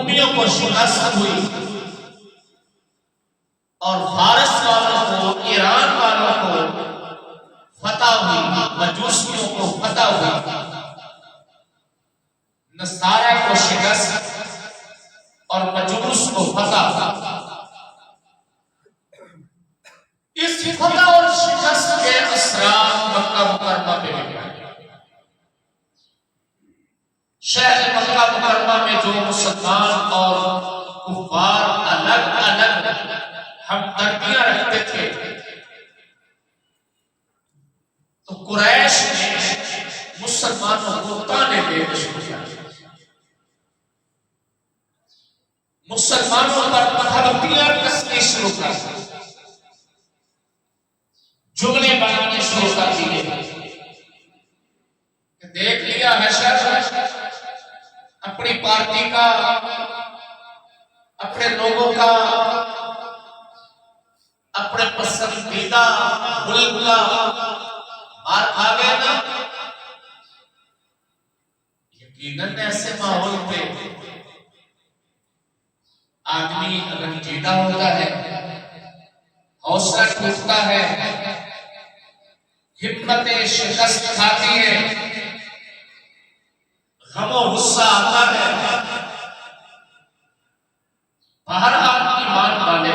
رومیوں کو شکست ہوئی اور فارس والوں کو، ایران والوں کو فتح ہوئی، مجوسیوں کو فتح ہوئی، نصارہ کو شکست اور مجوس کو فتح. اس فتح اور شکست کے اثرات مکہ مکرمہ میں بھی پائے. شہر مکہ مکرمہ میں جو مسلمان اور کفار الگ الگ ہمدردیاں رکھتے تھے، تو قریش نے مسلمانوں کو تانے دینے شروع کیا، مسلمانوں پر پتھرتیاں کسنے شروع کر دی، جملے بنانے شروع کر دیے کہ دیکھ لیا حشر اپنی پارٹی کا، اپنے لوگوں کا، اپنے پسندیدہ ملک کا مار کھا گیا نا. یقیناً ایسے ماحول پہ آدمی رنجیدہ ہوتا ہے، حوصلہ ٹوٹتا ہے، ہمت شکست کھاتی ہے، غم و غصہ آتا ہے. باہر آپ ایمان والے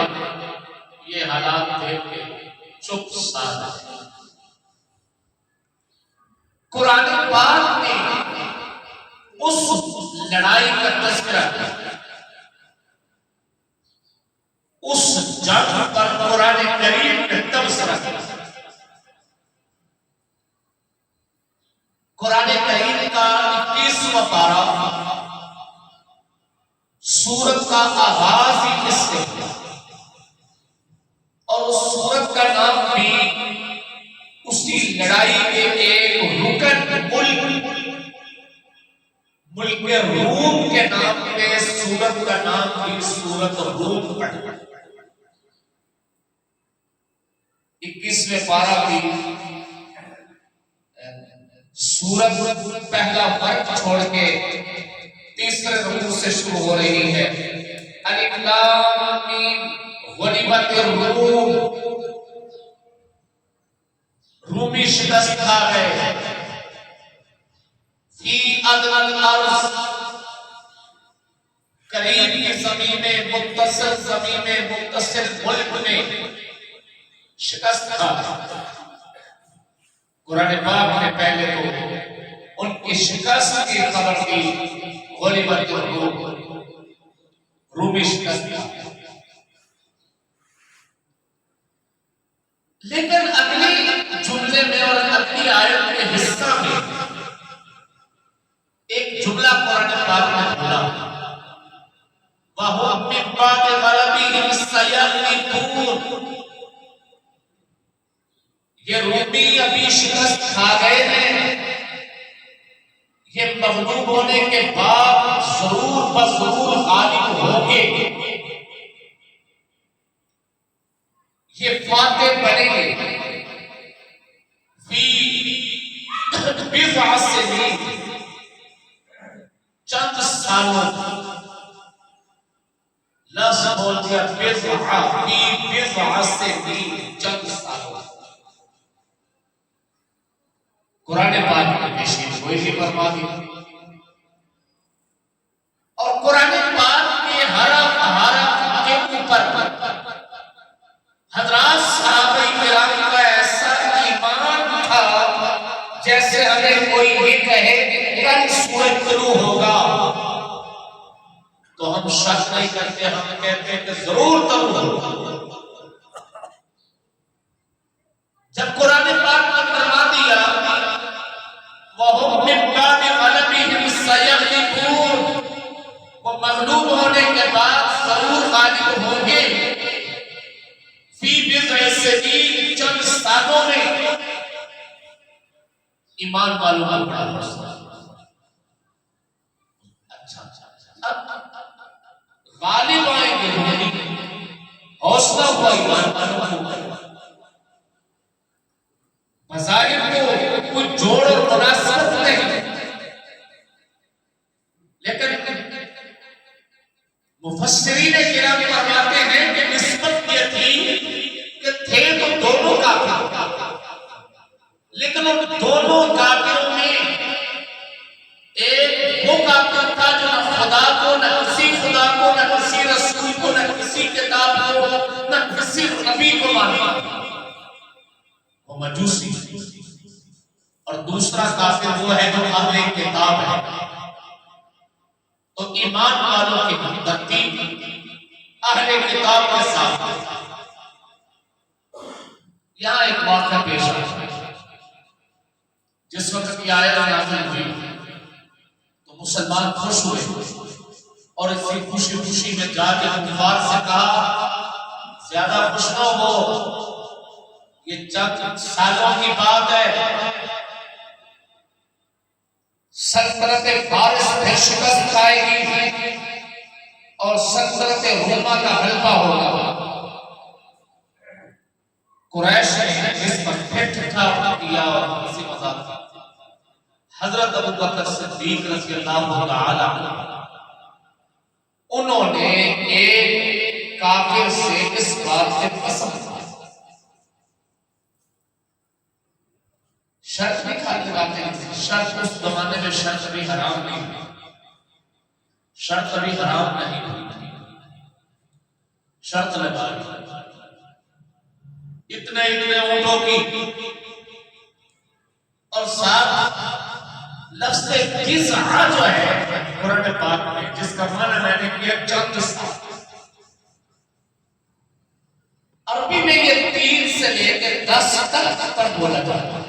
یہ حالات دیکھ کے چپ سادھ. قرآن پاک نے اس لڑائی کا تذکرہ کیا، اس جنگ پر قرآن کریم نے تبصرہ کیا. قرآن کریم کا 21واں پارہ سورت کا آغاز ہی اس سے کیا، اور اس سورت کا نام بھی اسی لڑائی کے ایک رکن ملک روم کے نام پہ سورت کا نام بھی سورت روم پڑا. 21ویں پارہ کی سورت پہلا ورق چھوڑ کے تیسرے رکوع سے شروع ہو رہی ہے. الف لام میم غلبت الروم، رومی شکست کھا گئے. فی ادنی الارض، قریب کی زمین میں، متصل زمین میں، متصل ملک میں شکست کھا گئے. قرآن پاک نے پہلے تو ان کی شکست کی خبر دی، غلبت الروم، رومی شکست کھا گئے. لیکن اگلی جملے میں اور اگلی آیت کے حصہ میں ایک جملہ قرآن پاک نے بولا، وَهُمْ مِنْ بَعْدِ غَلَبِهِمْ سَيَغْلِبُونَ. یہ رومی ابھی شکست کھا گئے ہیں، یہ مغلوب ہونے کے بعد ضرور بضرور غالب ہوں گے، یہ فاتح بنیں گے. فی بضع سنین، چند سالوں، لفظ بول دیا بضع، فی بضع سنین، چند سالوں. قرآن پاک میں پیشین کوئی بھی فرما دی، اور قرآن پاک کے حرف حرف کے اوپر حضرات صحابہ کرام کا ایسا ایمان تھا جیسے ہمیں کوئی یہ کہے کل سورج طلوع ہوگا تو ہم شک نہیں کرتے، ہم کہتے ہیں کہ ضرور طلوع ہوگا. جب قرآن پاک نے فرما دیا وَهُمْ مِنْ بَعْدِ غَلَبِهِمْ سَيَغْلِبُونَ، وہ مغلوب ہونے کے بعد ضرور غالب ہوں گے. فی بضع سنین، چند سالوں میں. ایمان والوں کا بڑا حوصلہ. اچھا اب غالب آئیں گے، حوصلہ ہوا ایمان والوں کو. مظاہر کو کوئی جوڑ اور مناسبت نہیں، لیکن مفسرین کرام فرماتے ہیں کہ نسبت یہ تھی کہ تھے تو دونوں کافر، لیکن ان دونوں کافروں میں ایک وہ کافر تھا جو نہ خدا کو، نہ کسی خدا کو، نہ کسی رسول کو، نہ کسی کتاب کو، نہ کسی نبی کو مانتا، وہ مجوسی، اور دوسرا کافر وہ ہے جو اہل کتاب ہے۔ تو ایمان والوں کی ہمدردی اہل کتاب کے ساتھ۔ یہاں ایک واقعہ پیش آیا، جس وقت یہ آیت نازل ہوئی تو مسلمان خوش ہوئے اور اسی خوشی خوشی میں جا کے کفار سے کہا زیادہ خوش نہ ہو، یہ چند سالوں کی بات ہے، سلطنت فارس پھر شکست کھائے گی اور سلطنت روما کا غلبہ ہوگا۔ قریش نے اس پر پھر ٹھٹھا کیا اور اسی مذاق کیا۔ حضرت ابو بکر صدیق رضی اللہ تعالی عنہ انہوں نے ایک کافر سے اس بات سے قسم کھائی، شرط بھی کھانے لگاتے ہیں، شرط اس زمانے میں شرط بھی حرام نہیں، شرط بھی حرام نہیں، شرط لگائی اتنے اونٹوں کی، اور ساتھ لفظ جزعہ جو ہے قرآن پاک میں، جس کا معنی میں نے کیا چند سال، عربی میں یہ 3 سے لے کے 10 تک بولا جاتا ہے۔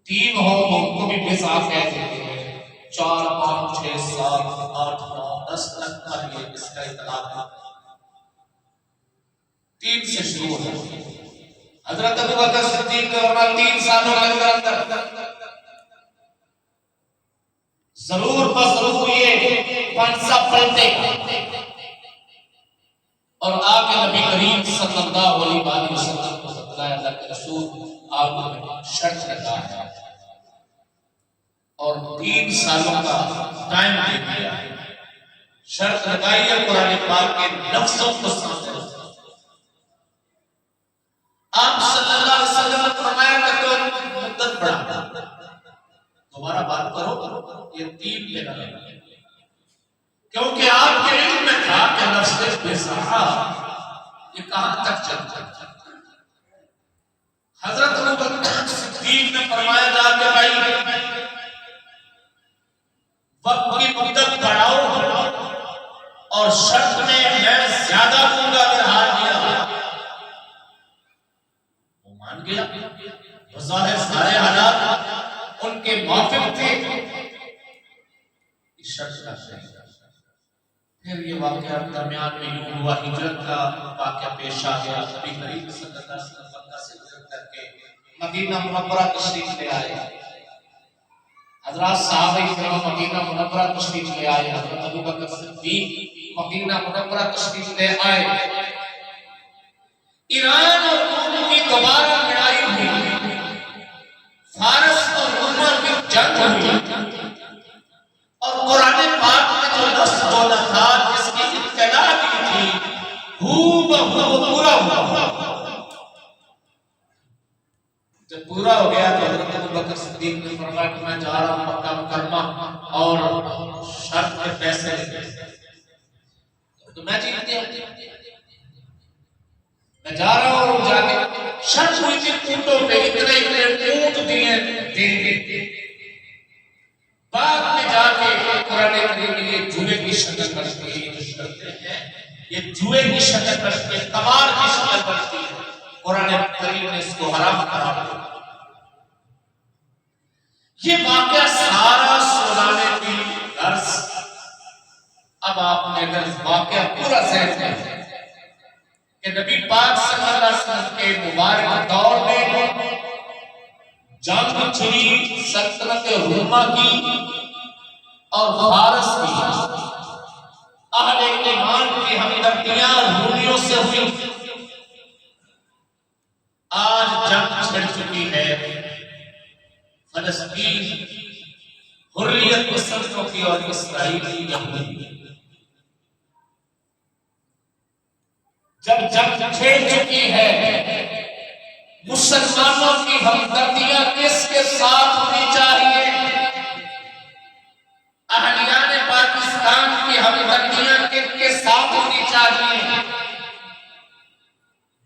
3 ہو تو ان کو بھی جزعہ کہتے ہیں، 4 5 6 7 8 9 10 تک کا یہ اس کا اطلاق ہے۔ 3 سے شروع ہے۔ حضرت ابو بکر صدیق نے فرمایا 3 سالوں کے اندر ضرور بضرور یہ پنسا پلٹے اور آگے نبی کریم صلی اللہ علیہ وسلم کو بتلایا اللہ کے رسول آپ نے شرط لگا ہے اور 3 سالوں کا ٹائم دے دیا، شرط لگائی ہے، قرآن پاک کے لفظوں کو سمجھیں۔ آپ صلی اللہ علیہ وسلم نے فرمایا کہ تو مدت بڑھا، دوبارہ بات کرو، یہ 3 لینا ہے، کیونکہ آپ کے علم میں تھا کہ لفظ بزعہ یہ کہاں تک چلتا۔ حضرت ابو بکر صدیق نے فرمایا جا کہ بھائی وقت کی مدت بڑھاؤ اور شرط میں زیادہ دوں گا اگر ہار گیا۔ وہ مان گیا، بظاہر سارے حالات ان کے موافق تھے، اس شرط کا شرط۔ پھر یہ واقعہ درمیان میں یوں ہوا، ہجرت کا واقعہ پیش آ گیا، نبی کریم صلی اللہ علیہ وسلم مکہ سے ہجرت کر کے مدینہ منورہ تشریف لے آئے۔ حضرات صحابہ کرام مدینہ منورہ تشریف لے آئے، حضرت ابو بکر صدیق مدینہ منورہ تشریف لے آئے۔ ایران اور روم کی دوبارہ لڑائی ہوئی، فارس اور روم کی جنگ ہوئی، اور قرآن پاک میں جو لفظ بولا تھا جس کی ابتدا کی تھی وہ پورا ہوا۔ جب پورا ہو گیا تو حضرت ابو بکر صدیق نے فرمایا کہ میں جا رہا ہوں مکہ مکرمہ اور شرط کے پیسے لے، تو میں جیت گیا، میں جا رہا ہوں اور جا کے شرط ہوئی تھی اونٹوں پہ، اتنے اونٹ دیے دیں گے۔ بعد میں جا کے قرآن کریم یہ جوئے کی شکل بنتی ہے، یہ جو شرطیں ہیں یہ جوئے کی شکل بنتی ہے، قمار کی شکل بنتی ہے، قرآن کریم نے اس کو حرام قرار دیا۔ یہ واقعہ سارا سنانے کی غرض، اب آپ نے اگر واقعہ پورا ذہن ہے کہ نبی پاک صلی اللہ علیہ وسلم کے مبارک دور میں جنگ چھڑی سلطنت روما کی اور فارس کی، اہل ایمان کی ہمدردیاں رومیوں سے ہوئی، آج جنگ چھڑ چکی ہے، فلسطین حریت پسندوں کی بنی اسرائیل کی یہودی جب جنگ کھیل چکی ہے، مسلمانوں کی ہمدردیاں کس کے ساتھ ہونی چاہیے؟ اہلیان پاکستان کی ہمدردیاں کن کے ساتھ ہونی چاہیے؟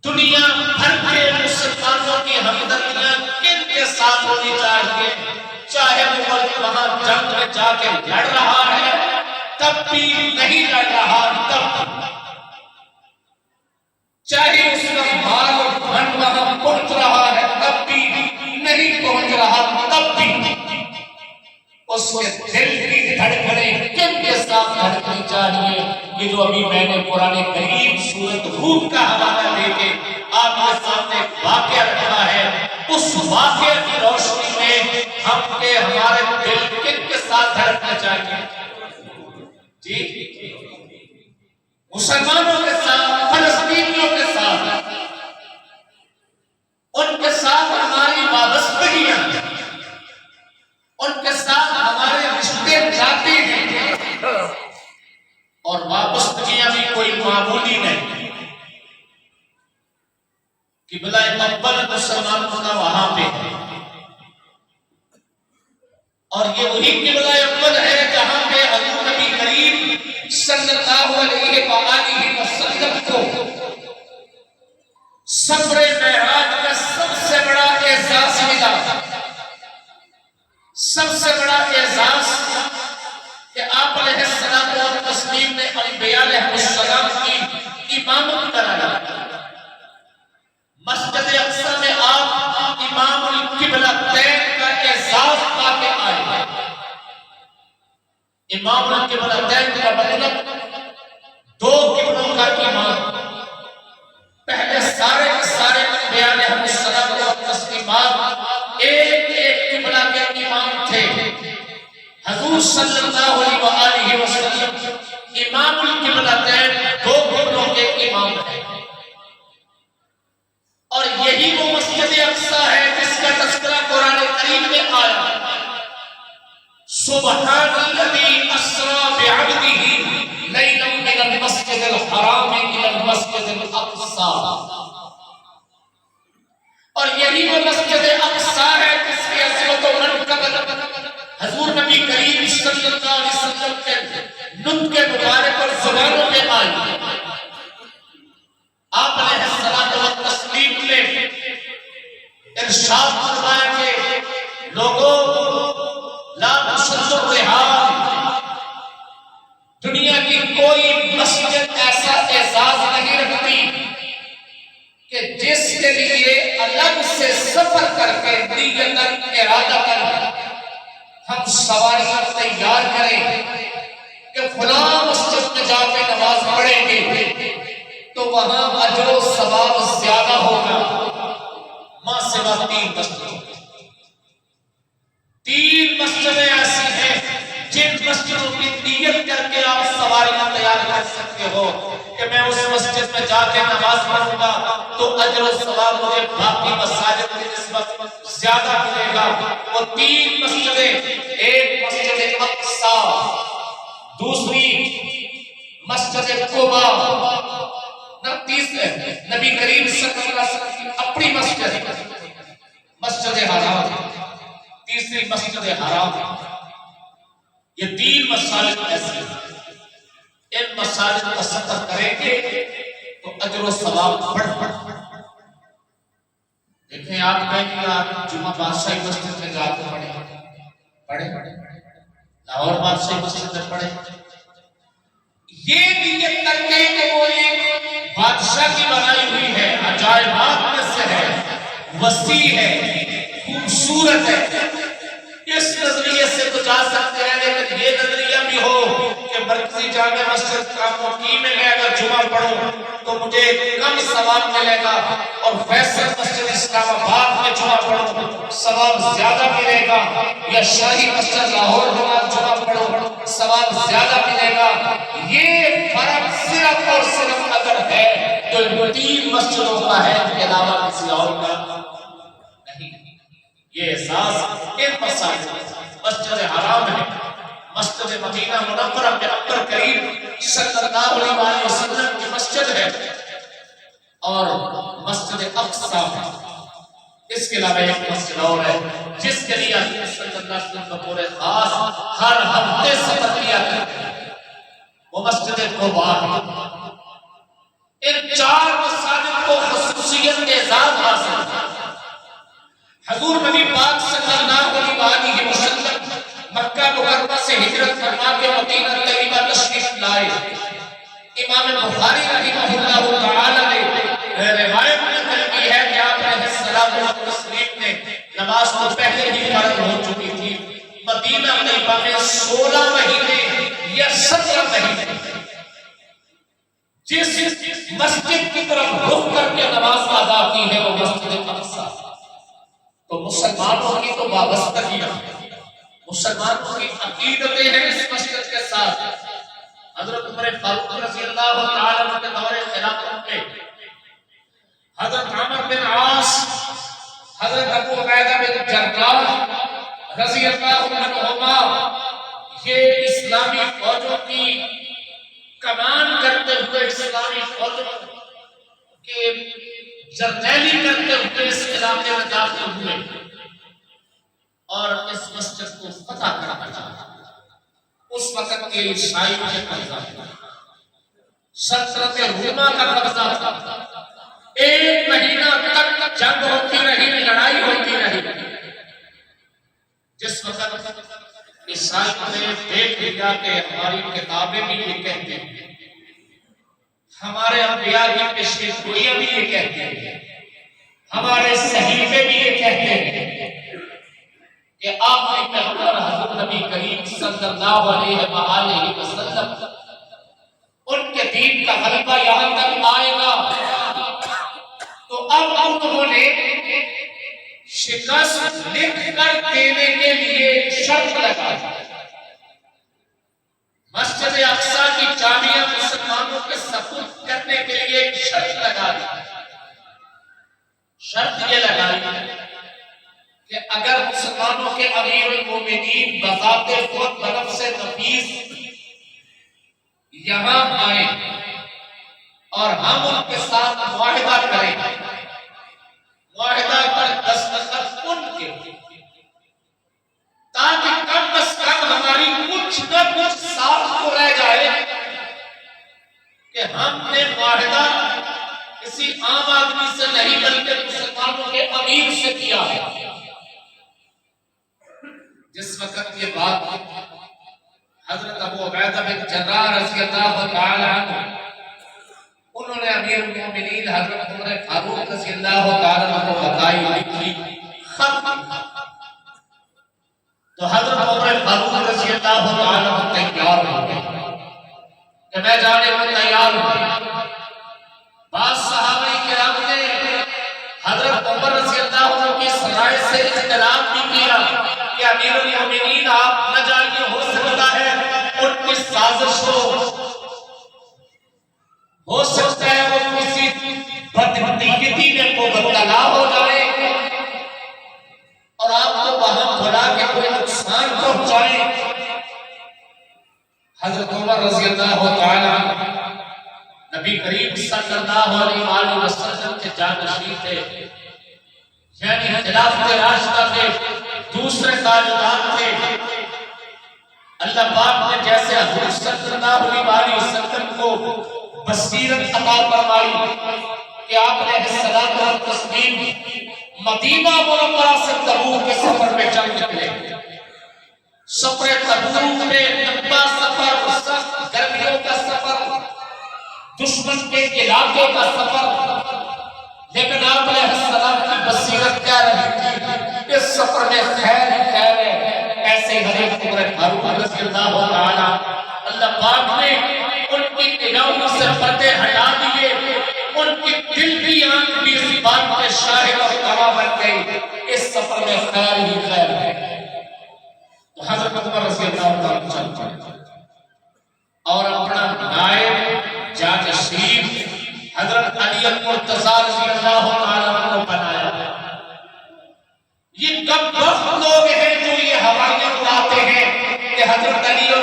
دنیا بھر کے مسلمانوں کی ہمدردیاں کن کے ساتھ ہونی چاہیے؟ چاہے وہ ملک وہاں جنگ میں جا کے لڑ رہا ہے تب بھی نہیں لڑ رہا تب، چاہے اس کا مال و دھن وہاں پہنچ رہا ہے تب بھی نہیں پہنچ رہا تب بھی، اس کے دل کی دھڑکنیں کن کے ساتھ دھڑکنی چاہیے؟ یہ جو ابھی میں نے قرآن کریم سورۃ ہود کا حوالہ دے کے آپ کے سامنے ایک واقعہ رکھا ہے، اس واقعے کی روشنی میں ہم کے ہمارے دل کن کے ساتھ دھڑکنا چاہیے؟ جی مسلمانوں کے ساتھ، فلسطینیوں کے ساتھ، ان کے ساتھ ہماری وابستگیاں، ان کے ساتھ ہمارے رشتے جاتے ہیں، اور وابستگیاں بھی کوئی معمولی نہیں۔ قبلہ اول مسلمانوں کا وہاں پہ ہے، اور یہ وہی قبلہ اول ہے جہاں پہ حضور نبی کریم صلی اللہ علیہ وآلہ وسلم کو سفر معراج کا سب سے بڑا اعزاز ملا، سب سے بڑا اعزاز کہ آپ علیہ السلام و تسلیم نے انبیاء علیہ السلام کی امامت کرائی۔ مسجد اقصی میں آپ امام القبلتین کا اعزاز پا کے آئے۔ امام القبلتین کا مطلب دو قبلوں کا امام۔ پہلے سارے کے سارے انبیاء علیہ السلام و تسلیمات ایک ایک قبلہ کے امام تھے، حضور صلی اللہ علیہ وآلہ وسلم امام القبلتین دو قبلوں کے امام ہیں، اور یہی وہ مسجد اقصی ہے جس کا تذکرہ قرآن کریم میں آیا، سبحان الذی اسری بعبدہ لیلا من المسجد الحرام الی المسجد الاقصی، اور یہی وہ مسجد اقصی ہے جس کی عظمت و منقبت حضور نبی کریم صلی اللہ علیہ وسلم کے نطق مبارک اور زبانوں میں آئی۔ آپ علیہ الصلوۃ والتسلیم نے ارشاد فرمایا کہ لوگوں لا تشدوا الرحال، دنیا کی کوئی مسجد ایسا اعزاز نہیں رکھتی کہ جس کے لیے الگ سے سفر کر کے نیت ارادہ کر ہم سواریاں تیار کریں کہ فلاں مسجد میں جا کے نماز پڑھیں گے تو وہاں اجر و ثواب زیادہ ہوگا۔ ماں سوا تین مسجدیں ایسی ہیں جن مسجدوں کی نیت کر کے آپ سواریاں تیار کر سکتے ہو کہ میں اس مسجد میں جا کے نماز پڑھوں گا تو اجر و ثواب مجھے باقی مساجد کی نسبت زیادہ ملے گا۔ وہ تین مسجدیں، ایک مسجد اقصی، دوسری مسجد قباء، تیسرے نبی کریم صلی اللہ علیہ وسلم کی اپنی مسجد حرام، تیسری مسجد حرام۔ یہ تین مساجد ایسی ہیں، ان مساجد کا سفر کریں گے تو اجر و ثواب بڑھ۔ دیکھیں آپ کہیں گے آپ جمعہ بادشاہی مسجد میں جا کے پڑھیں، لاہور بادشاہی مسجد میں پڑھیں، یہ نیت کر کے کہ وہ ایک بادشاہ کی بنائی ہوئی ہے، عجائبات میں سے ہے، وسیع ہے، خوبصورت ہے، اس نظریے سے تو جا سکتے ہیں، لیکن یہ نظریہ بھی ہو کہ مرکزی جامع مسجد کا مقیم میں میں اگر جمعہ پڑھوں تو مجھے کم ثواب ملے گا، اور فیصل مسجد اسلام آباد میں جمعہ پڑھوں ثواب زیادہ ملے گا، یا شاہی مسجد لاہور میں جمعہ پڑھوں ثواب زیادہ ملے گا۔ یہ فرق صرف اور صرف اگر ہے تو ان تین مسجدوں کا ہے، کے علاوہ کسی اور کا نہیں۔ یہ احساس ان مساجد، مسجد حرام ہے، مسجد مدینہ منورہ میں نبی کریم صلی اللہ علیہ وسلم کی مسجد ہے، اور مسجد اقصی اس کے علاوہ ایک مسجد اور ہے جس کے لیے حضور صلی اللہ علیہ وسلم بطور خاص ہر ہفتے سفر کیا کرتے ہیں، وہ مسجد قباء ہے۔ ان چار مساجد کو خصوصیت اعزاز حاصل ہے۔ حضور نبی پاک صلی اللہ علیہ وسلم مکہ مکرمہ سے ہجرت فرما کے مدینہ طیبہ تشریف لائے۔ امام بخاری رحمہ اللہ تعالی نے روایت نقل کی ہے کہ آپ علیہ السلام نے نماز تو پہلے ہی فرض ہو چکی تھی، مدینہ طیبہ میں 16 مہینے یا 17 مہینے جس مسجد کی طرف رخ کر کے نماز ادا کی ہے وہ مسجد اقصی۔ تو مسلمانوں کی تو وابستگی ہے، مسلمانوں کی عقیدتیں ہیں اس مسجد کے ساتھ۔ حضرت عمر فاروق رضی اللہ تعالیٰ عنہ کے دور خلافت میں حضرت عمر بن عاص، حضرت ابو عبیدہ بن جراح رضی اللہ عنہما یہ اسلامی فوجوں کی کمان کرتے ہوئے، اسلامی فوجوں کے جرنیلی کرتے ہوئے اس علاقے میں داخل ہوئے اور اس مسجد کو فتح کرنا چاہا۔ اس وقت کے عیسائیوں کے قبضہ سلطنت روما کا قبضہ تھا۔ ایک مہینہ تک جنگ ہوتی رہی، لڑائی ہوتی رہی، جس وقت عیسائیوں نے دیکھ لیا کہ ہماری کتابیں بھی یہ کہتے ہیں، ہمارے انبیاء کی پیشین گوئیاں بھی یہ کہتے ہیں، ہمارے صحیفے بھی یہ کہتے ہیں کہ آخری پیغمبر حضرت نبی کریم صلی اللہ علیہ وآلہ وسلم ان کے دین کا غلبہ یہاں تک آئے گا، تو اب انہوں نے شکست لکھ کر دینے کے لیے شرط لگائی۔ مسجد اقصی کی چابیاں مسلمانوں کے سپرد کرنے کے لیے ایک شرط لگائی۔ شرط یہ لگائی کہ اگر مسلمانوں کے امیر المومنین بذات خود بنفس نفیس یہاں آئے اور ہم ان کے ساتھ معاہدہ کریں، معاہدہ پر دستخط ان کے، تاکہ کم از کم ہماری کچھ نہ کچھ ساتھ کو رہ جائے کہ ہم نے معاہدہ کسی عام آدمی سے نہیں بلکہ مسلمانوں کے امیر سے کیا ہے۔ جس وقت یہ بات حضرت ابو عبیدہ بن جراح رضی اللہ تعالی عنہ انہوں نے امیر المومنین حضرت عمر فاروق رضی اللہ تعالی عنہ کو بتائی، لکھی خط، تو حضرت عمر فاروق رضی اللہ تعالی عنہ تیار ہو گئے کہ میں جانے کو تیار ہوں۔ بعض صحابہ کرام نے حضرت عمر رضی اللہ عنہ کی سرائے سے اختلاف بھی کیا کہ امیر المومنین آپ نہ جائیے، ہو سکتا ہے ان کی سازش ہو سکتا ہے وہ کسی بدنیتی میں مبتلا ہو جائے اور آپ کو وہاں بلا کے کوئی نقصان پہنچائے۔ حضرت عمر رضی اللہ تعالی عنہ نبی کریم صلی اللہ علیہ وآلہ وسلم کے جانشین تھے، یعنی خلافت راشدہ تھے، دوسرے تاجدار تھے۔ اللہ پاک نے جیسے حضور صلی اللہ علیہ وسلم کو بصیرت عطا فرمائی کہ آپ نے الصلاۃ والتسلیم مدینہ منورہ سے تبوک کے سفر میں چل نکلے۔ سفر تبوک میں لمبا سفر، سخت گرمیوں کا سفر، دشمن کے علاقے کا سفر، لیکن آپ علیہ السلام کی بصیرت کیا رہی تھی، اس سفر میں خیر ہی خیر ہے۔ ایسے حضرت عمر فاروق رضی اللہ تعالی اللہ پاک نے ان کی نگاہوں سے پردے ہٹا دیے، ان کی دل بھی آنکھ بھی اس بات میں شاہد اور گواہ بن گئی، اس سفر میں خیر ہی خیر ہے۔ تو حضرت عمر رضی اللہ تعالی چل پڑے اور اپنا نائب جانشین حضرت علی المرتضیٰ رضی اللہ تعالی عنہ بنایا۔ یہ کم وقت لوگ ہیں جو یہ ہوائیاں اڑاتے ہیں کہ حضرت علی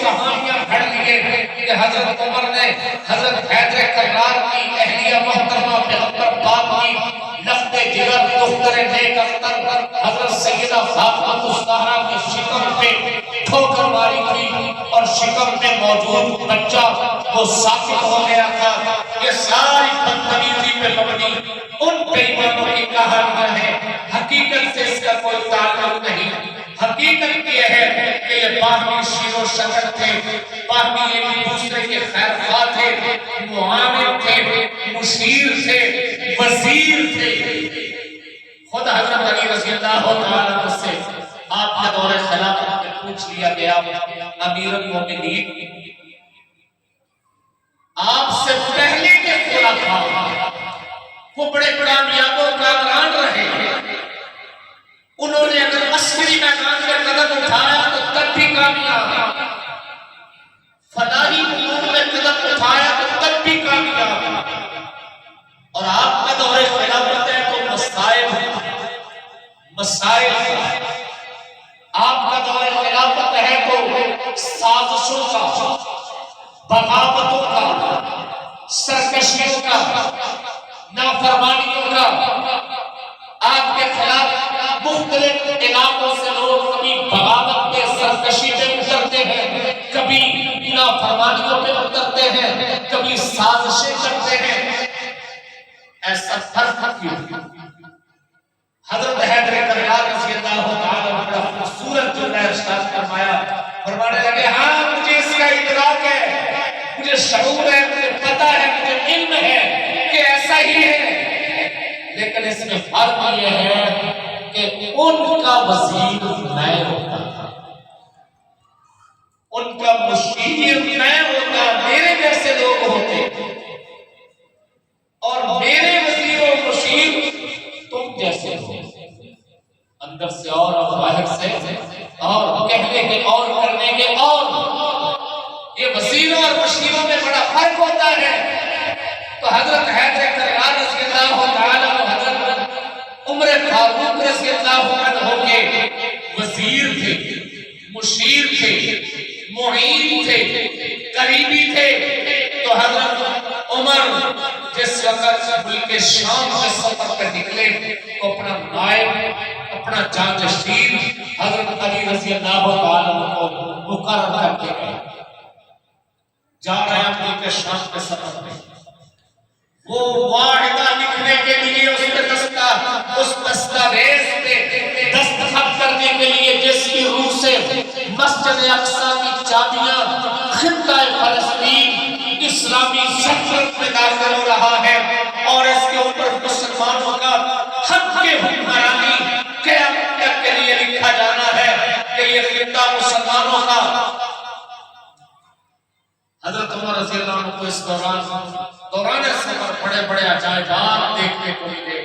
کہانیاں گھڑ لیے کہ حضرت عمر نے حضرت حیدر کرار کی اہلیہ محترمہ پیغمبر پاک کی لخت جگر دختر نیک اختر حضرت سیدہ فاطمہ الزہرا کی شکم پہ ٹھوکر ماری تھی اور شکم میں موجود بچہ وہ ساکت ہو گیا تھا. یہ ساری بدتمیزی پہ مبنی ان بے ایمانوں کی کہانیاں ہیں. حقیقت سے اس کا کوئی تعلق نہیں. حقیقت یہ ہے کہ یہ باہمی شیر و شکر تھے, باہمی ایک دوسرے کے خیر خواہ تھے, معاون تھے, مشیر تھے, وزیر تھے. خود حضرت علی رضی اللہ تعالیٰ عنہ سے آپ کے دور خلافت میں پوچھ لیا گیا, امیر المومنین آپ سے پہلے کے خلفاء وہ بڑے کامیاب و کامران رہے, انہوں نے اگر عسکری میدان میں قدم اٹھایا تو تب بھی کامیاب, فلاحی امور میں قدم اٹھایا تو تب بھی کامیاب, اور آپ کا دور خلافت ہے تو مسائل آپ کا دور خلافت ہے تو سازشوں کا, بغاوتوں کا, سرکشیوں کا, نافرمانیوں کا. آپ کے خلاف مختلف علاقوں سے لوگ کبھی بغاوت پہ, سرکشی پہ اترتے ہیں, کبھی نافرمانیوں پہ اترتے ہیں, کبھی سازشیں کرتے ہیں. ایسا فرق کیوں؟ حضرت حیدر کرار رضی اللہ تعالیٰ عنہ بڑا خوبصورت جو ہے ارشاد فرمایا, فرمانے لگے ہاں مجھے اس کا ادراک ہے, مجھے شعور ہے, مجھے پتہ ہے, مجھے علم ہے کہ ایسا ہی ہے, لیکن اس میں فرق یہ ہے کہ ان کا وزیر میں ہوتا تھا, ان کا مشیر میں ہوتا, میرے جیسے لوگ ہوتے, اور میرے وزیر و مشیر تم جیسے ہو, اندر سے اور باہر سے اور کہنے کے اور کرنے کے اور. یہ وزیروں اور مشیروں میں بڑا فرق ہوتا ہے. تو حضرت حیدر کرار رضی اللہ تعالیٰ عنہ حضرت عمر فاروق رضی اللہ عنہ کے وزیر تھے, مشیر تھے, معین تھے, قریبی تھے. تو حضرت عمر جس وقت ملک شام کے سفر پر نکلے تو اپنا نائب, اپنا جانشین حضرت علی رضی اللہ تعالیٰ عنہ کو مقرر کر کے گئے. جا رہے ہیں ملک شام کے سفر میں, وہ واحدہ لکھنے کے لیے اس دستاویز پہ دستخط کرنے کے لیے جس کی روح سے مسجد اقصی کی چابیاں خطہ فلسطین اسلامی سلطنت میں داخل ہو رہا ہے, اور اس کے اوپر مسلمانوں کا حق کے حکمرانی قیامت تک کے لیے لکھا جانا ہے کہ یہ خطہ مسلمانوں کا. حضرت عمر رضی اللہ عنہ کو اس دوران سفر بڑے بڑے عجائبات دیکھنے کو ملے,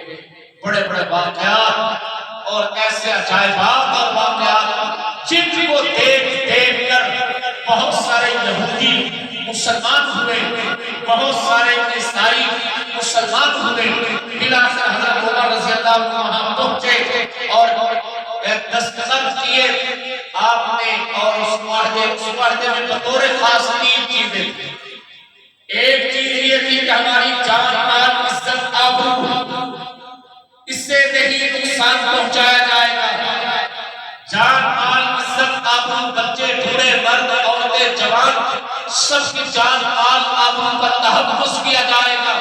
بڑے بڑے واقعات اور ایسے عجائبات اور واقعات جن کو دیکھ دیکھ کر بہت سارے یہودی مسلمان ہوئے, بہت سارے عیسائی مسلمان ہوئے. بلاخر حضرت عمر رضی اللہ عنہ وہاں پہنچے اور دستخط کیے آپ نے, اور اس معاہدے میں بطور خاص 3 چیزیں تھیں. ایک چیز یہ تھی کہ ہماری جان مال عزت آبرو اس سے نہیں نقصان پہنچایا جائے گا. جان مال عزت آبرو, بچے بوڑھے مرد عورتیں جوان سب کی جان مال آبرو کا تحفظ کیا جائے گا.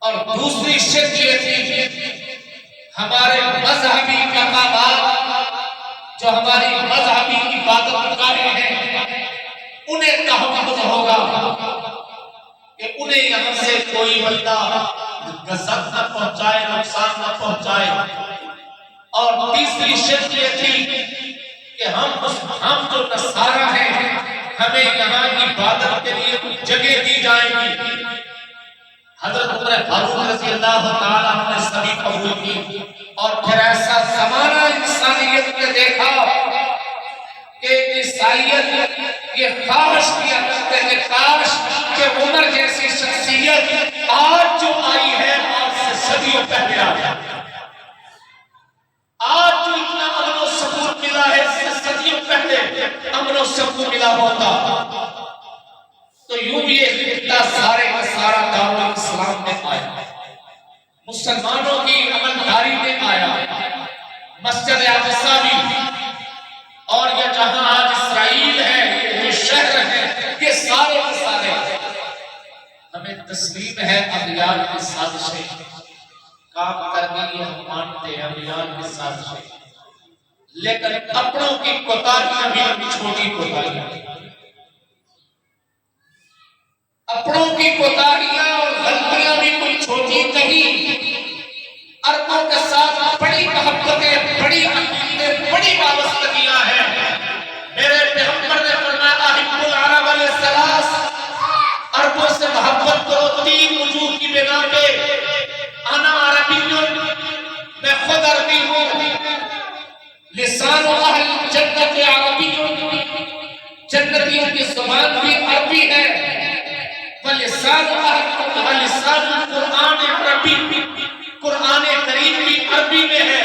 اور دوسری شرط یہ تھی ہمارے مذہبی مقامات جو ہماری مذہبی عبادت گاہیں ہیں انہیں تحفظ ہوگا کہ انہیں یہاں سے کوئی بندہ غضب نہ پہنچائے, نقصان نہ پہنچائے. اور تیسری شرط یہ تھی کہ ہم جو نصارہ ہیں ہمیں یہاں عبادت کے لیے جگہ دی جائے گی. حضرت عمر فاروق رضی اللہ تعالیٰ عنہ نے سبھی قبول کی, اور پھر ایسا زمانہ انسانیت نے دیکھا کہ عیسائیت یہ خواہش کیا کرتے تھے کاش کہ عمر جیسی شخصیت آج جو آئی ہے آج سے صدیوں پہلے آ جائے. آج جو اتنا امن و سکون ملا ہے اس سے صدیوں پہلے امن و سکون ملا ہوتا تو یوں بھی ایک خطہ سارے کا سارا دارالاسلام میں آیا، مسلمانوں کی عملداری میں آیا، مسجد اقصی بھی اور یہ جہاں آج اسرائیل ہے، یہ شہر ہے، یہ سارے کے سارے ہمیں تسلیم ہے اغیار کی سازشیں کام کر گئی، ہم مانتے ہیں اغیار کی سازشیں، لیکن اپنوں کی کوتاہیاں بھی چھوٹی کوتاہیاں، اپنوں کی کوتاہیاں اور غلطیاں بھی کوئی چھوٹی نہیں، عربوں کے ساتھ بڑی محبتیں، بڑی عقیدتیں، بڑی وابستگیاں ہیں۔ میرے پیغمبر نے فرمایا احب العرب الثلاث، عربوں سے محبت کرو تین وجوہ کی بنا پہ، انا عربی، میں خود عربی ہوں، لسان اہل جنت عربی، جنتیوں کی زبان بھی عربی ہے، ولسان القرآن عربی، قرآن کریم بھی عربی میں ہے۔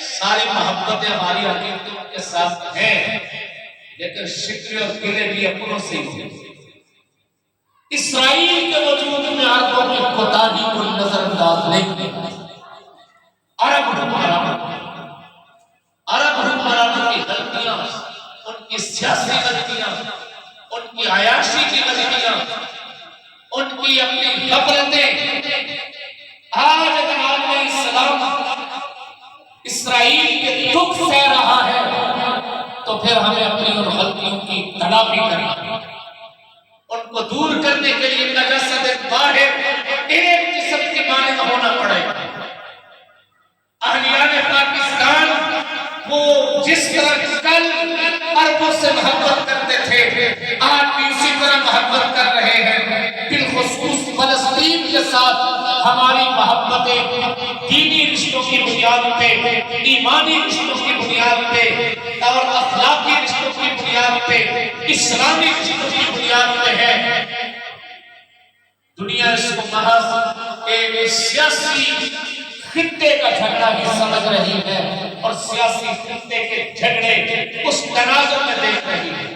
ساری محبتیں ہماری عقیدتوں کے ساتھ ہیں، لیکن شکر اور گلے بھی اپنوں سے ہیں۔ اسرائیل کے وجود میں عربوں کی کوتاہی کو نظر انداز نہیں کرنا۔ عرب حکمرانوں کی غلطیاں، ان کی سیاسی غلطیاں، ان کی عیاشی کی غلطیاں، ان کی اپنی غفلتیں، آج جناب اسلام اسرائیل کے دکھ سہ رہا ہے تو پھر ہمیں اپنی ان غلطیوں کی تلافی کرنا، ان کو دور کرنے کے لیے نجاست باہر ایک جسم کے مانند ہونا پڑے گا۔ اہلیان پاکستان وہ جس طرح کل عربوں سے محبت کرتے تھے آج بھی اسی طرح محبت کر رہے ہیں۔ بالخصوص فلسطین کے ساتھ ہماری محبتیں دینی رشتوں کی بنیاد پہ، ایمانی رشتوں کی بنیاد پہ اور اخلاقی رشتوں کی بنیاد پہ، اسلامی رشتوں کی بنیاد پہ ہے۔ دنیا اس کو محض ایک سیاسی خطے کا جھگڑا ہی سمجھ رہی ہے اور سیاسی خطے کے جھگڑے اس تناظر میں دیکھ رہی ہے۔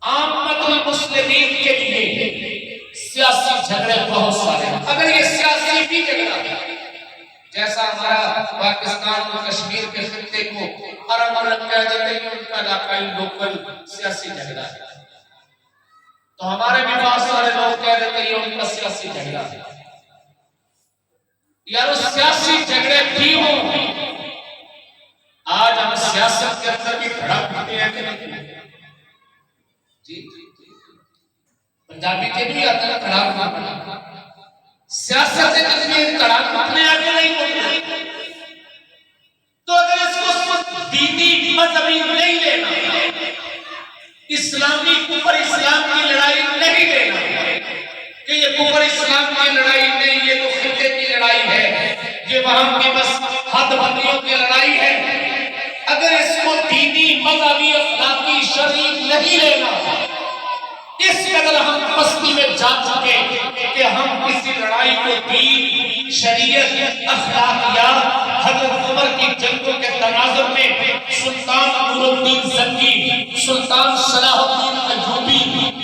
عامت المسلمین کے لیے سیاسی جھگڑے بہت سارے ہیں۔ اگر یہ سیاسی بھی جھگڑا جیسا ہمارا پاکستان اور کشمیر کے خطے کو عرب عرب کہہ دیتے ہیں، ان کا علاقائی لوکل سیاسی جھگڑا ہے، تو ہمارے بھی بہت سارے لوگ کہہ دیتے ہیں ان کا سیاسی جھگڑا ہے۔ یار سیاسی جھگڑے بھی ہوں، آج ہم سیاست کے اندر بھی بھڑک پاتے ہیں کہ نہیں؟ جی پنجابی کے بھی آتا ہے کھڑا کرنا، سیاست کے لیے کھڑا کرنے آگے نہیں ہوتے، تو اگر اس کو دینی مذہبی نہیں لینا، اسلامی کفر اسلام کی لڑائی نہیں لینا کہ یہ کفر اسلام کی لڑائی نہیں، یہ تو خطے کی لڑائی ہے، یہ وہاں کی بس حد بندیوں کی لڑائی ہے، اگر اس کو دینی مذہبی اخلاقی شرعی نہیں لینا، اس قدر ہم پستی میں جا چکے کہ ہم کسی لڑائی کو دین، شریعت، اخلاقیات، حضرت عمر کی جنگوں کے تناظر میں سلطان نور الدین زنگی، سلطان صلاح الدین ایوبی،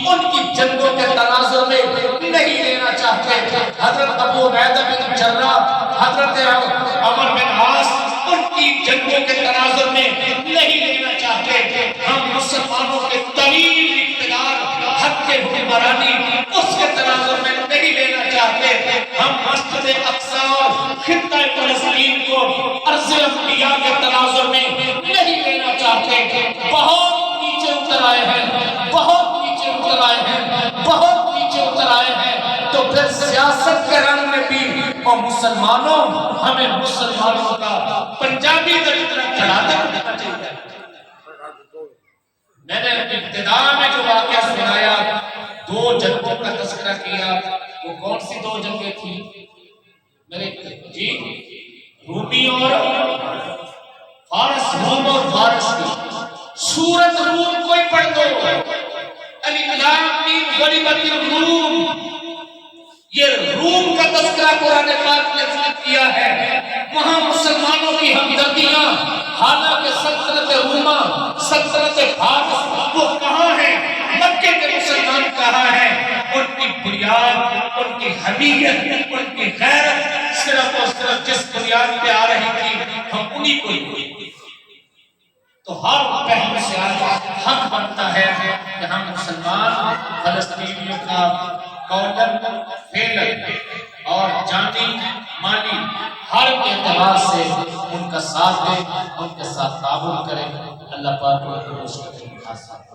ان کی جنگوں کے تناظر میں نہیں لینا چاہتے، حضرت ابو عبیدہ بن جراح، حضرت عمر بن عاص، ان کی جنگوں کے تناظر میں نہیں لینا چاہتے۔ ہم مسلمانوں کے طویل اقتدار، حق کے حکمرانی، اس کے تناظر میں نہیں لینا چاہتے۔ ہم مسجد اقصی اور خطہ فلسطین کو ارض انبیاء کے تناظر میں نہیں لینا چاہتے۔ بہت نیچے اتر آئے ہیں، بہت نیچے اتر آئے ہیں، بہت نیچے اتر آئے ہیں، تو پھر سیاست کے رنگ میں بھی اور مسلمانوں، ہمیں مسلمانوں کا پنجابی درجہ چڑھاتا کرنا چاہیے۔ میں نے ابتدا میں جو واقعہ سنایا، دو جنگوں کا تذکرہ کیا، وہ کون سی دو جنگیں تھیں میرے جی؟ رومی اور فارس، روم اور فارس کی سورت روم کوئی پڑھ دو، غلبت الروم، یہ روم کا تذکرہ قرآن پاک نے کیا ہے، وہاں مسلمانوں کی ہمدردیاں، حالانکہ سلطنت روما، سلطنت حمیت، ان کی غیرت صرف اور صرف جس بنیاد پہ آ رہی تھی ہم انہی کو ہی، تو ہر پہلو سے آج حق بنتا ہے کہ ہم مسلمان فلسطینیوں کا قولاً فعلاً اور جانی مانی ہر اعتبار سے ان کا ساتھ دیں، ان کے ساتھ تعاون کریں۔ اللہ پاک کو اس کا